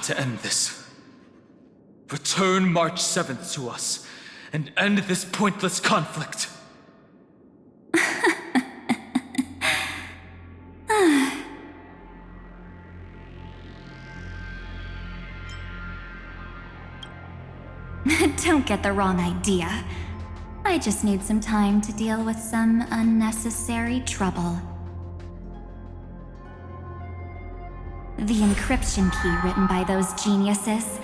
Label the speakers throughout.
Speaker 1: to end this. Return March 7th to us, and end this pointless conflict.
Speaker 2: Don't get the wrong idea. I just need some time to deal with some unnecessary trouble. The encryption key written by those geniuses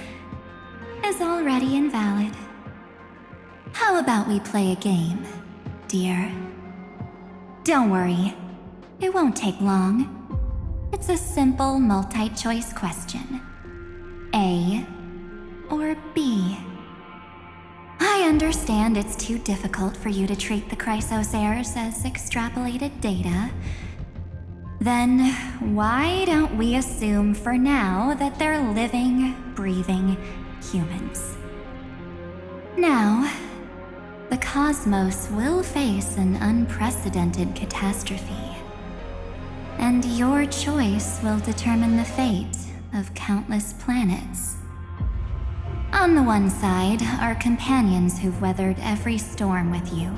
Speaker 2: is already invalid. How about we play a game, dear? Don't worry, it won't take long. It's a simple multi-choice question. A or B? I understand it's too difficult for you to treat the Chrysos heirs as extrapolated data. Then why don't we assume for now that they're living, breathing humans? Now, the cosmos will face an unprecedented catastrophe, and your choice will determine the fate of countless planets. On the one side are companions who've weathered every storm with you.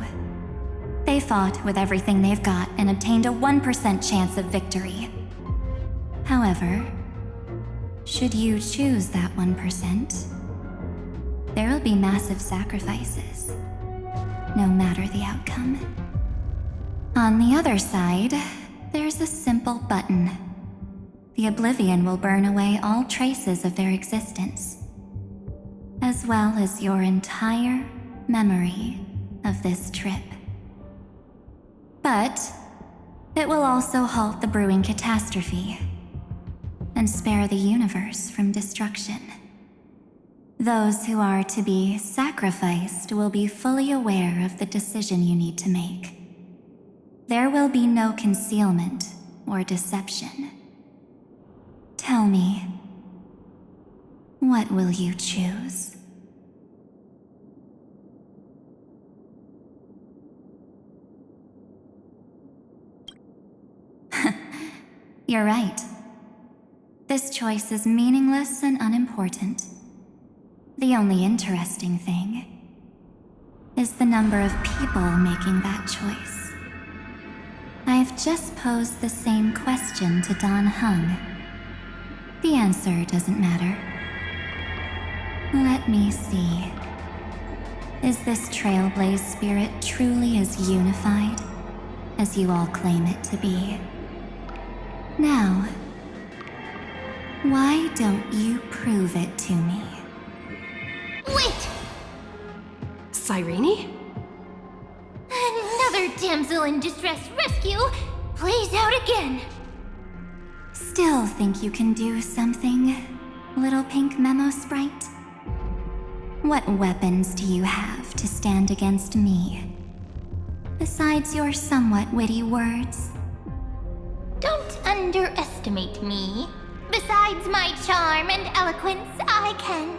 Speaker 2: They fought with everything they've got and obtained a 1% chance of victory. However, should you choose that 1%, there will be massive sacrifices, no matter the outcome. On the other side, there's a simple button. The Oblivion will burn away all traces of their existence, as well as your entire memory of this trip. But it will also halt the brewing catastrophe and spare the universe from destruction. Those who are to be sacrificed will be fully aware of the decision you need to make. There will be no concealment or deception. Tell me, what will you choose? You're right. This choice is meaningless and unimportant. The only interesting thing is the number of people making that choice. I've just posed the same question to Don Hung. The answer doesn't matter. Let me see. Is this Trailblaze spirit truly as unified as you all claim it to be? Now, why don't you prove it to me?
Speaker 3: Wait!
Speaker 4: Cyrene?
Speaker 3: Another damsel in distress rescue plays out again.
Speaker 2: Still think you can do something, little pink memo sprite? What weapons do you have to stand against me, besides your somewhat witty words?
Speaker 3: Don't underestimate me. Besides my charm and eloquence, I can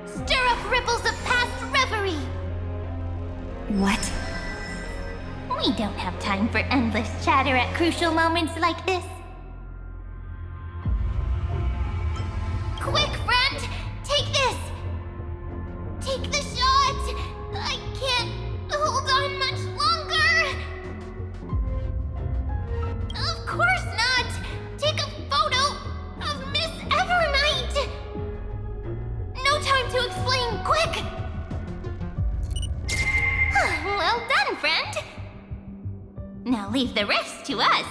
Speaker 3: stir up ripples of past reverie.
Speaker 2: What?
Speaker 3: We don't have time for endless chatter at crucial moments like this. Quick, friend! Take this! Take the shot! I can't hold on much longer! Of course not! Take a photo of Miss Evernight! No time to explain, quick! Well done, friend! Now leave the rest to us.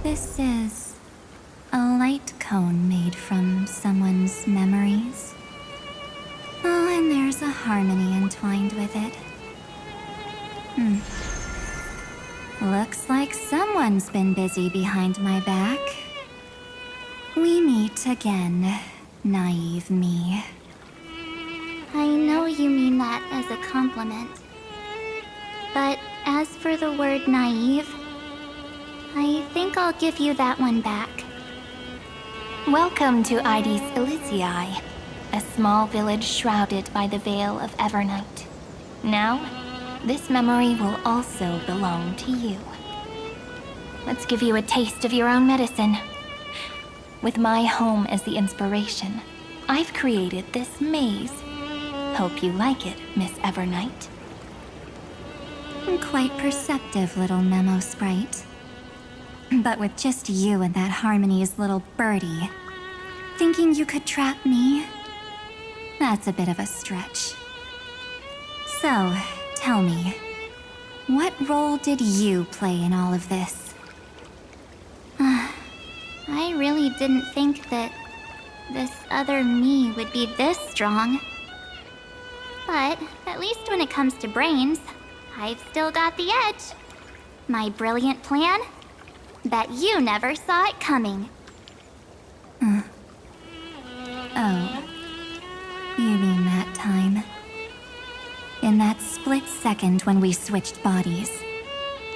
Speaker 2: This is a light cone made from someone's memories. Oh, and there's a harmony entwined with it. Looks like someone's been busy behind my back. We meet again, naive me.
Speaker 5: I know you mean that as a compliment. But as for the word naive, I think I'll give you that one back.
Speaker 3: Welcome to Ides Elysiae, a small village shrouded by the veil of Evernight. Now, this memory will also belong to you. Let's give you a taste of your own medicine. With my home as the inspiration, I've created this maze. Hope you like it, Miss Evernight.
Speaker 2: Quite perceptive little memo sprite. But with just you and that Harmony's little birdie, thinking you could trap me? That's a bit of a stretch. So, tell me, what role did you play in all of this?
Speaker 5: I really didn't think that this other me would be this strong. But at least when it comes to brains, I've still got the edge. My brilliant plan? Bet you never saw it coming.
Speaker 2: Oh, you mean that time? In that split second when we switched bodies,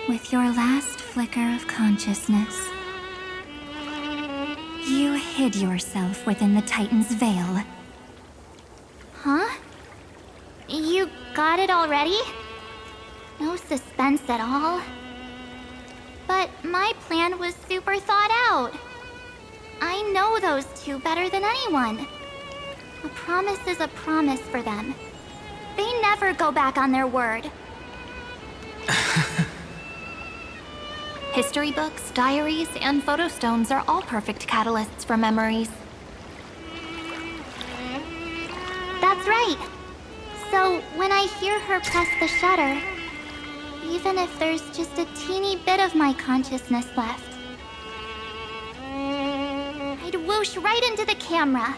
Speaker 2: with your last flicker of consciousness, you hid yourself within the Titan's veil.
Speaker 5: Huh? You got it already? No suspense at all. But my plan was super thought out. I know those two better than anyone. A promise is a promise for them. They never go back on their word.
Speaker 3: History books, diaries, and photo stones are all perfect catalysts for memories.
Speaker 5: That's right. So when I hear her press the shutter, even if there's just a teeny bit of my consciousness left, I'd whoosh right into the camera.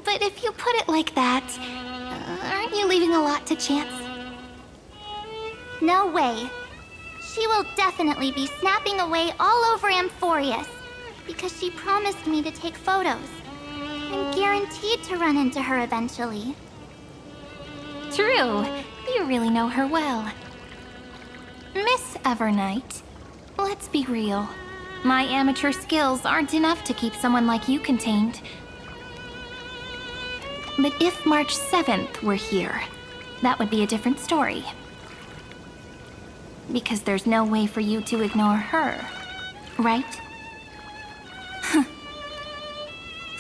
Speaker 3: But if you put it like that, aren't you leaving a lot to chance?
Speaker 5: No way. She will definitely be snapping away all over Amphorius because she promised me to take photos. I'm guaranteed to run into her eventually.
Speaker 3: True. You really know her well. Miss Evernight, let's be real. My amateur skills aren't enough to keep someone like you contained. But if March 7th were here, that would be a different story. Because there's no way for you to ignore her, right?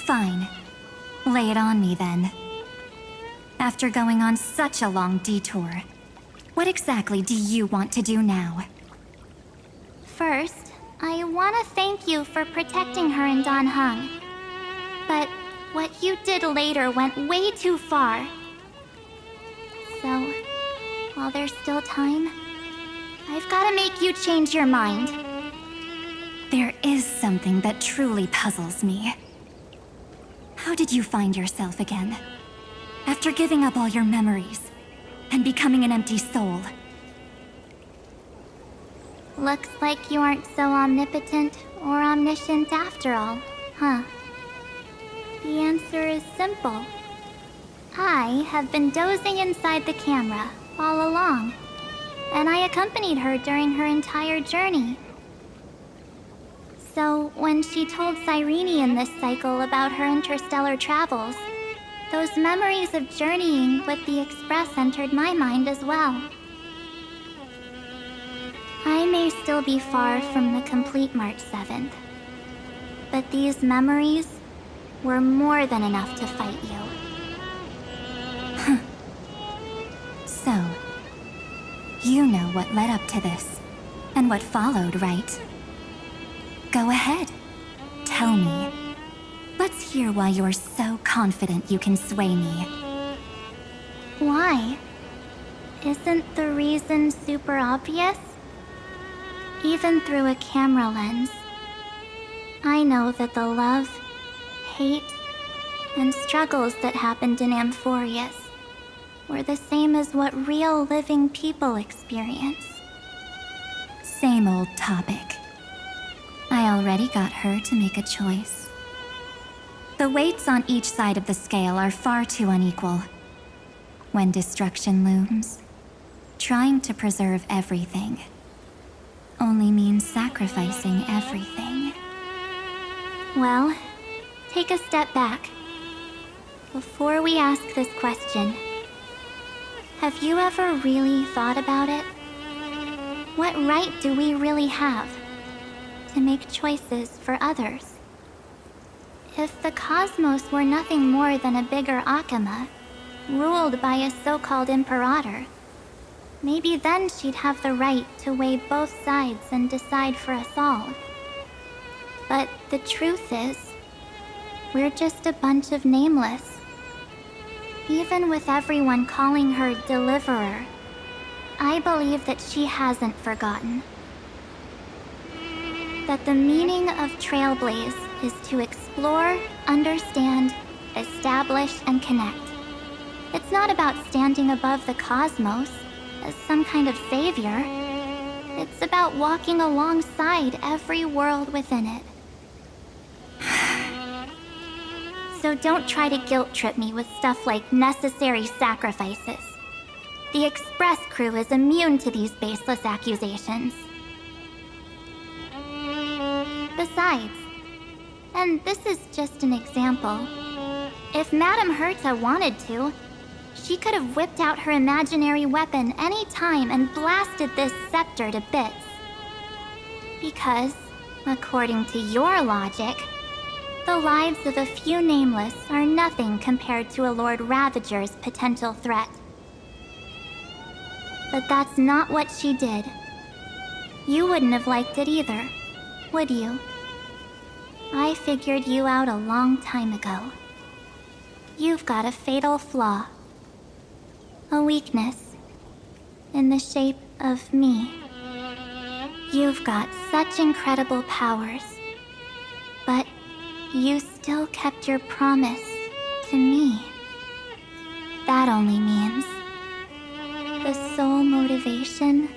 Speaker 2: Fine. Lay it on me then. After going on such a long detour, what exactly do you want to do now?
Speaker 5: First, I want to thank you for protecting her and Don Hung. But what you did later went way too far. So, while there's still time, I've got to make you change your mind.
Speaker 2: There is something that truly puzzles me. How did you find yourself again? After giving up all your memories and becoming an empty soul.
Speaker 5: Looks like you aren't so omnipotent or omniscient after all, huh? The answer is simple. I have been dozing inside the camera all along, and I accompanied her during her entire journey. So when she told Cyrene in this cycle about her interstellar travels, those memories of journeying with the Express entered my mind as well. I may still be far from the complete March 7th, but these memories were more than enough to fight you.
Speaker 2: So, you know what led up to this, and what followed, right? Go ahead. Tell me. Let's hear why you're so confident you can sway me.
Speaker 5: Why? Isn't the reason super obvious? Even through a camera lens, I know that the love, hate, and struggles that happened in Amphorius were the same as what real living people experience.
Speaker 2: Same old topic. I already got her to make a choice. The weights on each side of the scale are far too unequal. When destruction looms, trying to preserve everything only means sacrificing everything.
Speaker 5: Well, take a step back. Before we ask this question, Have you ever really thought about it? What right do we really have to make choices for others? If the cosmos were nothing more than a bigger Akama, ruled by a so-called imperator, maybe then she'd have the right to weigh both sides and decide for us all. But the truth is, we're just a bunch of nameless. Even with everyone calling her Deliverer, I believe that she hasn't forgotten. That the meaning of Trailblaze is to explore, understand, establish, and connect. It's not about standing above the cosmos as some kind of savior. It's about walking alongside every world within it. So don't try to guilt trip me with stuff like necessary sacrifices. The Express crew is immune to these baseless accusations. Besides, and this is just an example, if Madame Herta wanted to, she could have whipped out her imaginary weapon any time and blasted this scepter to bits. Because, according to your logic, the lives of a few nameless are nothing compared to a Lord Ravager's potential threat. But that's not what she did. You wouldn't have liked it either, would you? I figured you out a long time ago. You've got a fatal flaw. A weakness. In the shape of me. You've got such incredible powers. But you still kept your promise to me. That only means the sole motivation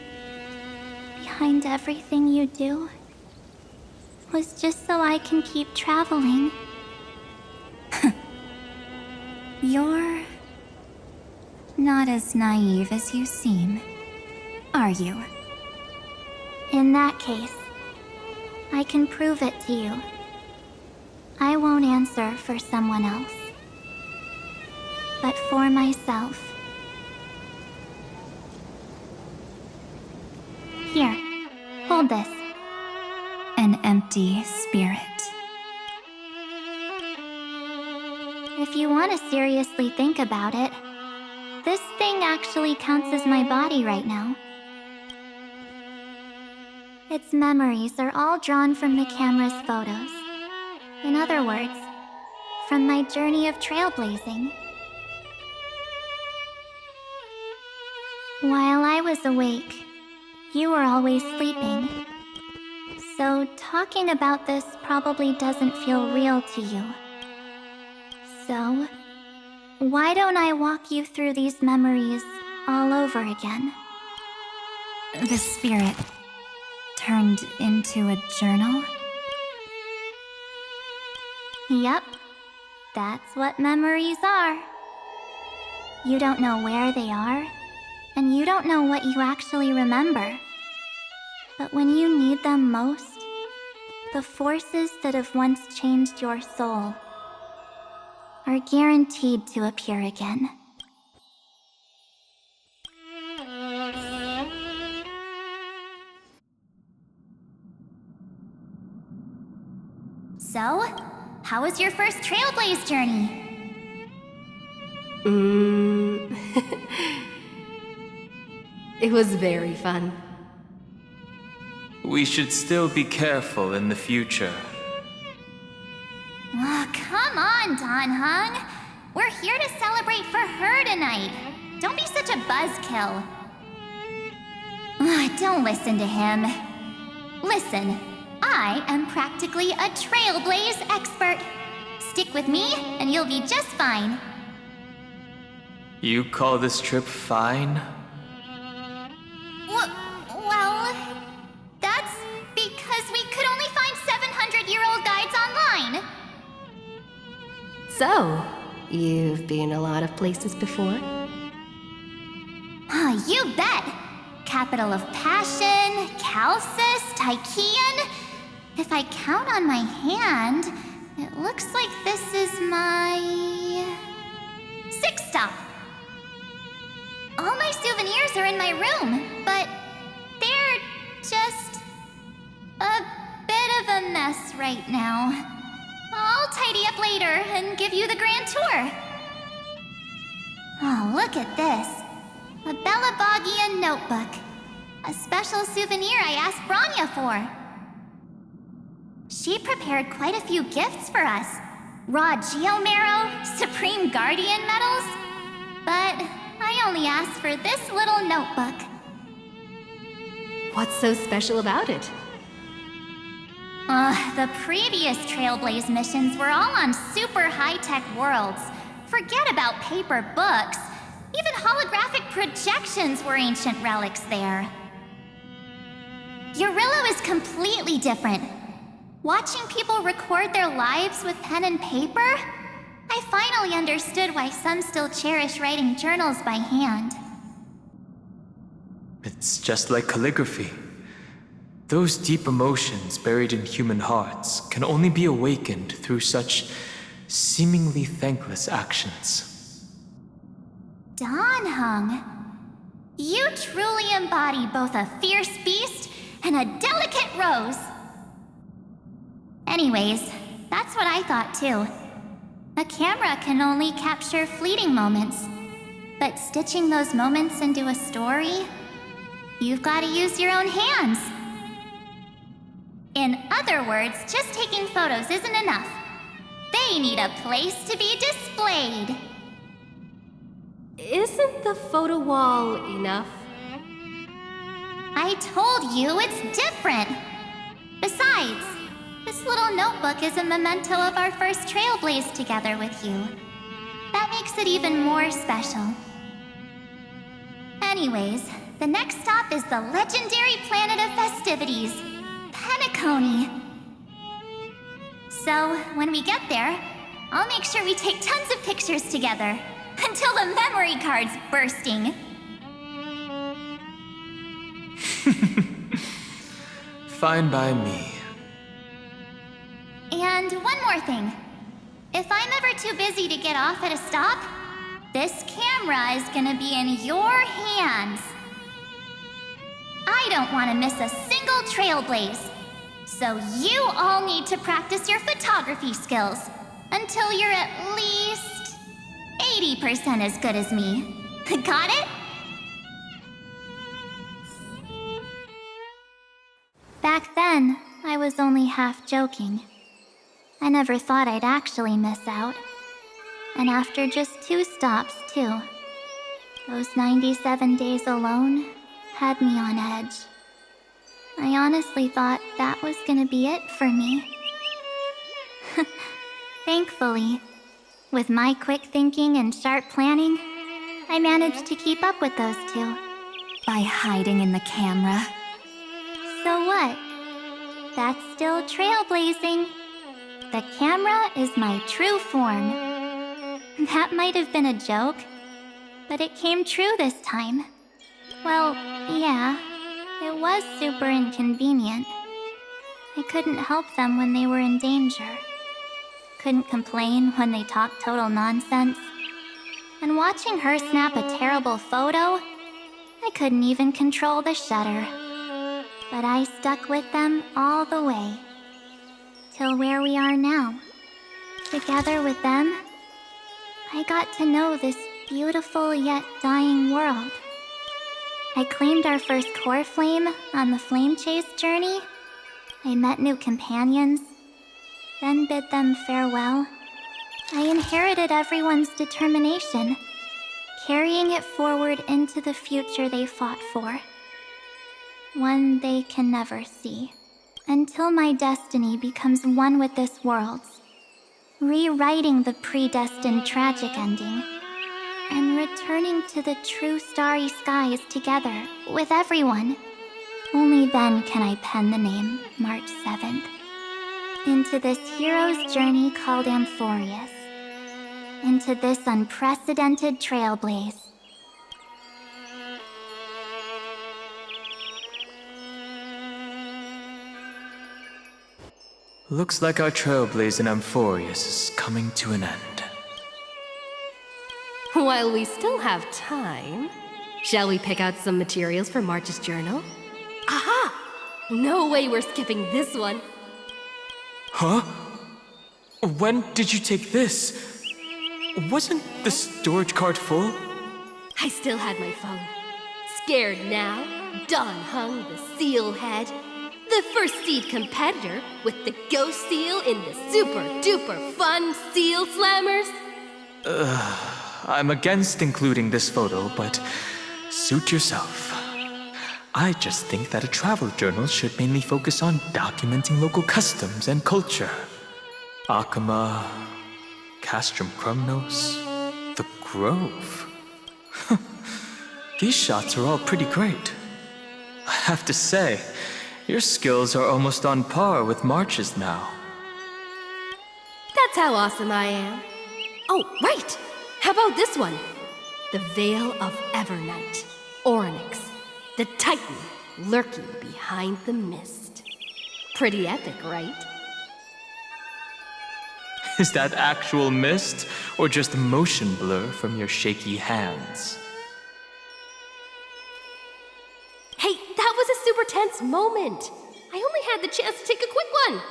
Speaker 5: behind everything you do was just so I can keep traveling.
Speaker 2: You're not as naive as you seem, are you?
Speaker 5: In that case, I can prove it to you. I won't answer for someone else, but for myself. Here, hold this.
Speaker 2: An empty spirit.
Speaker 5: If you want to seriously think about it, this thing actually counts as my body right now. Its memories are all drawn from the camera's photos. In other words, from my journey of trailblazing. While I was awake, you were always sleeping. So talking about this probably doesn't feel real to you. So, why don't I walk you through these memories all over again?
Speaker 2: The spirit turned into a journal?
Speaker 5: Yep, that's what memories are. You don't know where they are, and you don't know what you actually remember. But when you need them most, the forces that have once changed your soul are guaranteed to appear again.
Speaker 2: So, how was your first Trailblaze journey?
Speaker 4: It was very fun.
Speaker 1: We should still be careful in the future.
Speaker 2: Oh, come on, Don Hung. We're here to celebrate for her tonight. Don't be such a buzzkill. Don't listen to him. Listen, I am practically a Trailblaze expert. Stick with me, and you'll be just fine.
Speaker 1: You call this trip fine?
Speaker 2: Well, that's because we could only find 700-year-old guides online.
Speaker 4: So, you've been a lot of places before?
Speaker 2: You bet! Capital of Passion, Calcis, Tychean. If I count on my hand, it looks like this is my 6th stop. Oh
Speaker 5: souvenirs are in my room, but they're just a bit of a mess right now. I'll tidy up later and give you the grand tour. Oh, look at this. A Belabogian notebook. A special souvenir I asked Branya for. She prepared quite a few gifts for us. Raw Geomarrow, Supreme Guardian medals. But I only asked for this little notebook.
Speaker 4: What's so special about it?
Speaker 5: The previous Trailblaze missions were all on super high-tech worlds. Forget about paper books. Even holographic projections were ancient relics there. Eurillo is completely different. Watching people record their lives with pen and paper, I finally understood why some still cherish writing journals by hand.
Speaker 1: It's just like calligraphy. Those deep emotions buried in human hearts can only be awakened through such seemingly thankless actions.
Speaker 5: Danheng, you truly embody both a fierce beast and a delicate rose. Anyways, that's what I thought too. A camera can only capture fleeting moments, but stitching those moments into a story, you've got to use your own hands. In other words, just taking photos isn't enough. They need a place to be displayed.
Speaker 4: Isn't the photo wall enough?
Speaker 5: I told you it's different. Besides, this little notebook is a memento of our first Trailblaze together with you. That makes it even more special. Anyways, the next stop is the legendary planet of festivities, Penacony. So, when we get there, I'll make sure we take tons of pictures together, until the memory card's bursting.
Speaker 1: Fine by me.
Speaker 5: And one more thing. If I'm ever too busy to get off at a stop, this camera is gonna be in your hands. I don't want to miss a single Trailblaze. So you all need to practice your photography skills until you're at least 80% as good as me. Got it? Back then, I was only half joking. I never thought I'd actually miss out. And after just 2 stops, too. Those 97 days alone had me on edge. I honestly thought that was gonna be it for me. Thankfully, with my quick thinking and sharp planning, I managed to keep up with those 2.
Speaker 2: By hiding in the camera.
Speaker 5: So what? That's still trailblazing. The camera is my true form. That might have been a joke, but it came true this time. Well, yeah, it was super inconvenient. I couldn't help them when they were in danger. Couldn't complain when they talked total nonsense. And watching her snap a terrible photo, I couldn't even control the shutter. But I stuck with them all the way. Till where we are now. Together with them, I got to know this beautiful yet dying world. I claimed our first core flame on the flame chase journey. I met new companions, then bid them farewell. I inherited everyone's determination, carrying it forward into the future they fought for. One they can never see, until my destiny becomes one with this world's, rewriting the predestined tragic ending, and returning to the true starry skies together with everyone. Only then can I pen the name March 7th into this hero's journey called Amphorius, into this unprecedented trailblaze.
Speaker 1: Looks like our trailblaze in Amphorius is coming to an end.
Speaker 4: While we still have time, Shall we pick out some materials for March's journal? Aha! No way we're skipping this one.
Speaker 1: Huh? When did you take this? Wasn't the storage card full?
Speaker 4: I still had my phone. Scared now, Dawn hung the seal head. The first seed competitor with the ghost seal in the super duper fun seal slammers.
Speaker 1: I'm against including this photo, but suit yourself. I just think that a travel journal should mainly focus on documenting local customs and culture. Akama, Castrum Krumnos, the Grove. These shots are all pretty great. I have to say, your skills are almost on par with March's now.
Speaker 4: That's how awesome I am. Oh, right! How about this one? The Veil of Evernight, Onyx, the Titan lurking behind the mist. Pretty epic, right?
Speaker 1: Is that actual mist, or just motion blur from your shaky hands?
Speaker 4: Hey, that was a super tense moment. I only had the chance to take a quick one.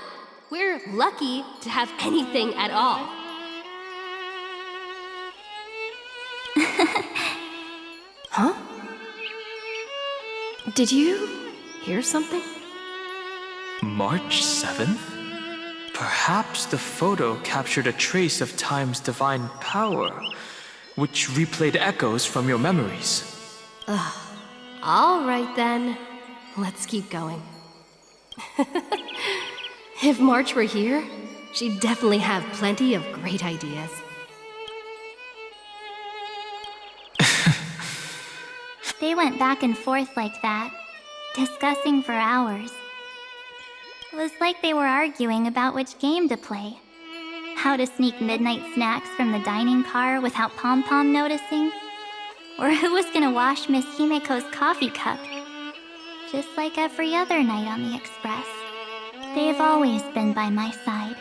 Speaker 4: We're lucky to have anything at all.
Speaker 3: Huh? Did you hear something?
Speaker 1: March 7th? Perhaps the photo captured a trace of time's divine power, which replayed echoes from your memories.
Speaker 4: All right then, let's keep going. If March were here, she'd definitely have plenty of great ideas.
Speaker 5: They went back and forth like that, discussing for hours. It was like they were arguing about which game to play. How to sneak midnight snacks from the dining car without Pom-Pom noticing. Or who was gonna wash Miss Himeko's coffee cup. Just like every other night on the Express. They've always been by my side.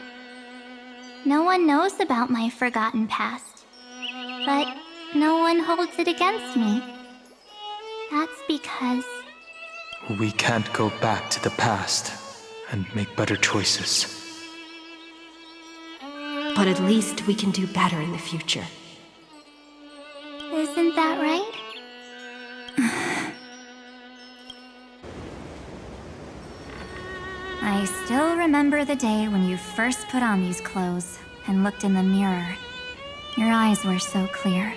Speaker 5: No one knows about my forgotten past. But no one holds it against me. That's because...
Speaker 1: We can't go back to the past and make better choices.
Speaker 4: But at least we can do better in the future.
Speaker 5: Isn't that right?
Speaker 2: I still remember the day when you first put on these clothes and looked in the mirror. Your eyes were so clear.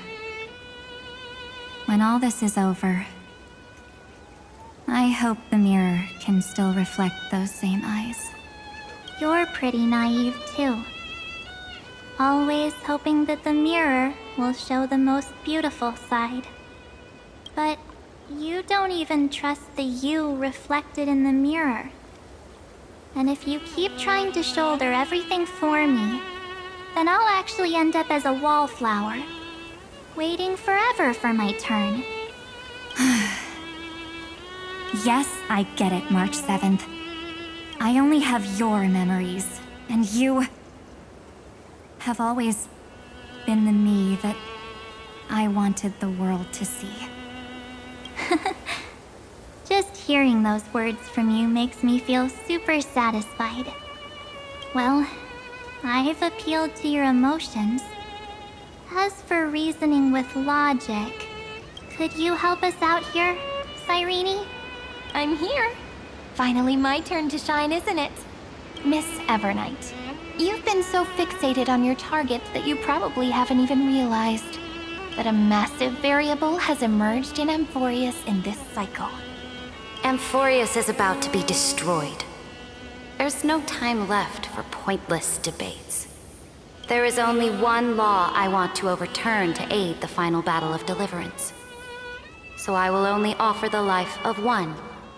Speaker 2: When all this is over, I hope the mirror can still reflect those same eyes.
Speaker 5: You're pretty naive, too. Always hoping that the mirror will show the most beautiful side. But you don't even trust the you reflected in the mirror. And if you keep trying to shoulder everything for me, then I'll actually end up as a wallflower, waiting forever for my turn.
Speaker 2: Yes, I get it, March 7th. I only have your memories, and you have always been the me that I wanted the world to see.
Speaker 5: Just hearing those words from you makes me feel super satisfied. Well, I've appealed to your emotions. As for reasoning with logic, could you help us out here, Cyrene?
Speaker 3: I'm here. Finally my turn to shine, isn't it? Miss Evernight, you've been so fixated on your targets that you probably haven't even realized that a massive variable has emerged in Amphorius in this cycle.
Speaker 6: Amphorius is about to be destroyed. There's no time left for pointless debates. There is only one law I want to overturn to aid the final battle of deliverance. So I will only offer the life of one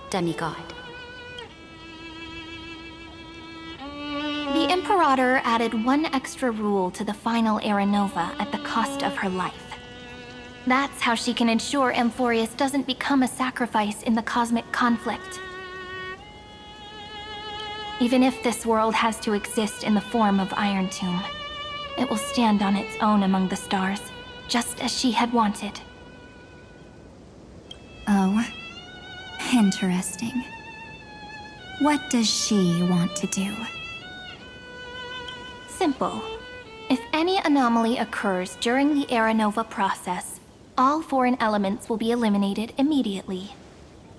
Speaker 6: demigod.
Speaker 3: The Imperator added one extra rule to the final Era Nova at the cost of her life. That's how she can ensure Amphorius doesn't become a sacrifice in the cosmic conflict. Even if this world has to exist in the form of Iron Tomb, it will stand on its own among the stars, just as she had wanted.
Speaker 2: Oh, interesting. What does she want to do?
Speaker 3: Simple. If any anomaly occurs during the Era Nova process, all foreign elements will be eliminated immediately.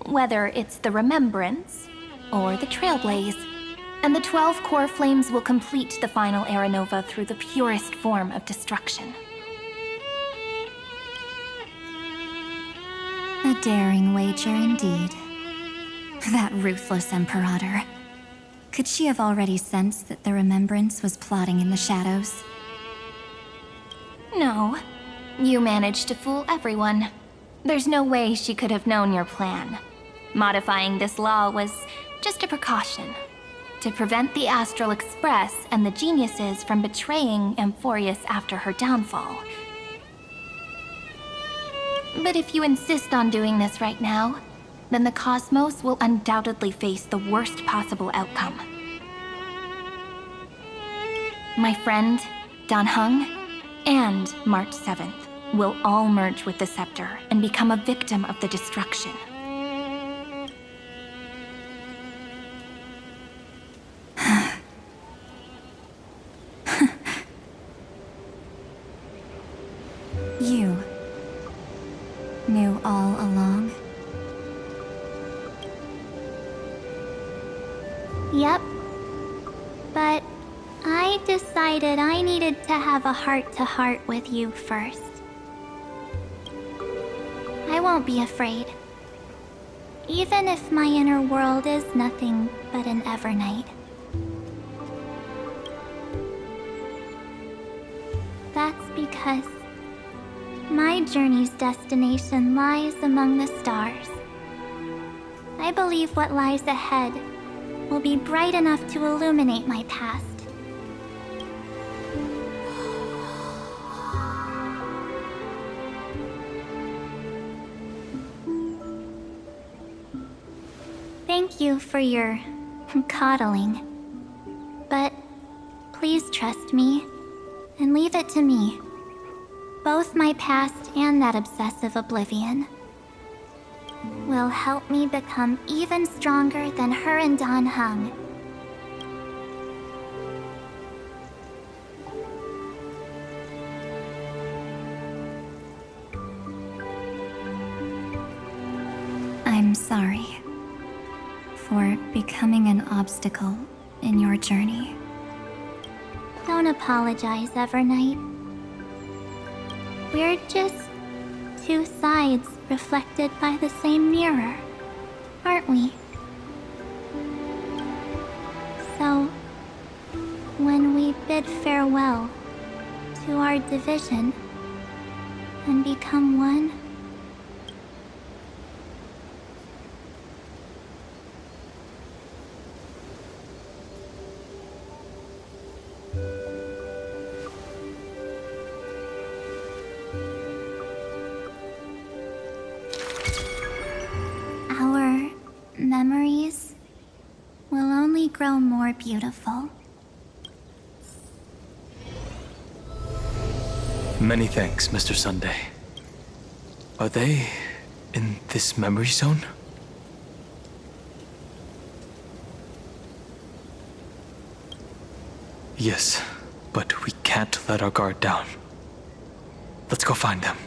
Speaker 3: Whether it's the Remembrance or the Trailblaze, and the 12 core flames will complete the final Era Nova through the purest form of destruction.
Speaker 2: A daring wager indeed. That ruthless Imperator. Could she have already sensed that the Remembrance was plotting in the shadows?
Speaker 3: No. You managed to fool everyone. There's no way she could have known your plan. Modifying this law was just a precaution, to prevent the Astral Express and the geniuses from betraying Amphorius after her downfall. But if you insist on doing this right now, then the Cosmos will undoubtedly face the worst possible outcome. My friend, Dan Heng, and March 7th will all merge with the Scepter and become a victim of the destruction.
Speaker 2: You knew all along?
Speaker 5: Yep. But I decided I needed to have a heart-to-heart with you first. I won't be afraid. Even if my inner world is nothing but an Evernight. That's because my journey's destination lies among the stars. I believe what lies ahead will be bright enough to illuminate my past. Thank you for your coddling. But please trust me and leave it to me. Both my past and that obsessive oblivion will help me become even stronger than her and Dan Heng.
Speaker 2: I'm sorry for becoming an obstacle in your journey.
Speaker 5: Don't apologize, Evernight. We're just two sides reflected by the same mirror, aren't we? So, when we bid farewell to our division and become one, our memories will only grow more beautiful.
Speaker 1: Many thanks, Mr. Sunday. Are they in this memory zone? Yes, but we can't let our guard down. Let's go find them.